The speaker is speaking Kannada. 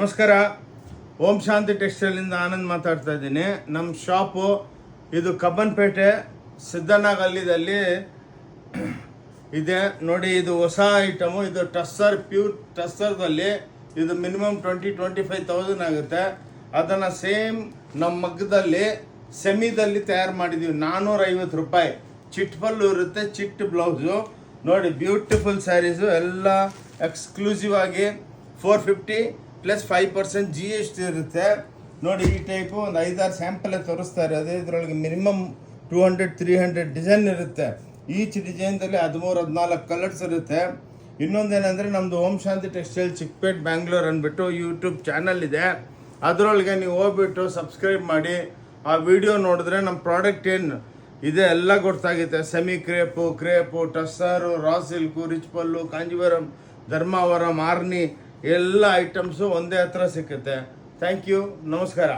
ನಮಸ್ಕಾರ. ಓಂ ಶಾಂತಿ ಟೆಕ್ಸ್ಟೈಲಿಂದ ಆನಂದ್ ಮಾತಾಡ್ತಾ ಇದ್ದೀನಿ. ನಮ್ಮ ಶಾಪು ಇದು ಕಬ್ಬನ್ಪೇಟೆ ಸಿದ್ದಣ್ಣ ಗಲ್ಲಿದಲ್ಲಿ ಇದೆ ನೋಡಿ. ಇದು ಹೊಸ ಐಟಮು. ಇದು ಟಸ್ಸರ್, ಪ್ಯೂರ್ ಟಸ್ಸರ್ದಲ್ಲಿ ಇದು ಮಿನಿಮಮ್ 25,000 ಆಗುತ್ತೆ. ಅದನ್ನು ಸೇಮ್ ನಮ್ಮ ಮಗ್ಗದಲ್ಲಿ ಸೆಮಿದಲ್ಲಿ ತಯಾರು ಮಾಡಿದ್ದೀವಿ. 450 ರೂಪಾಯಿ. ಚಿಟ್ ಪಲ್ಲು ಇರುತ್ತೆ, ಚಿಟ್ ಬ್ಲೌಸು ನೋಡಿ. ಬ್ಯೂಟಿಫುಲ್ ಸ್ಯಾರೀಸು ಎಲ್ಲ ಎಕ್ಸ್ಕ್ಲೂಸಿವ್ ಆಗಿ 450 ಪ್ಲಸ್ 5% GST ಇರುತ್ತೆ ನೋಡಿ. ಈ ಟೈಪು ಒಂದು 5-6 ಸ್ಯಾಂಪಲ್ಲೇ ತೋರಿಸ್ತಾ ಇರೋದು. ಇದರೊಳಗೆ ಮಿನಿಮಮ್ 200-300 ಡಿಸೈನ್ ಇರುತ್ತೆ. ಈಚ್ ಡಿಸೈನ್ದಲ್ಲಿ 13-14 ಕಲರ್ಸ್ ಇರುತ್ತೆ. ಇನ್ನೊಂದೇನೆಂದರೆ ನಮ್ಮದು ಓಂ ಶಾಂತಿ ಟೆಕ್ಸ್ಟೈಲ್ ಚಿಕ್ಕಪೇಟ್ ಬ್ಯಾಂಗ್ಳೂರ್ ಅಂದ್ಬಿಟ್ಟು ಯೂಟ್ಯೂಬ್ ಚಾನಲ್ ಇದೆ. ಅದರೊಳಗೆ ನೀವು ಹೋಗ್ಬಿಟ್ಟು ಸಬ್ಸ್ಕ್ರೈಬ್ ಮಾಡಿ ಆ ವಿಡಿಯೋ ನೋಡಿದ್ರೆ ನಮ್ಮ ಪ್ರಾಡಕ್ಟ್ ಏನು ಇದೆ ಎಲ್ಲ ಗೊತ್ತಾಗುತ್ತೆ. Semi crepe, tussar, raw silk, rich pallu, Kanjeevaram, Dharmavaram, Arni ಎಲ್ಲ ಐಟಮ್ಸು ಒಂದೇ ಹತ್ರ ಸಿಕ್ಕುತ್ತೆ. Thank you. ನಮಸ್ಕಾರ.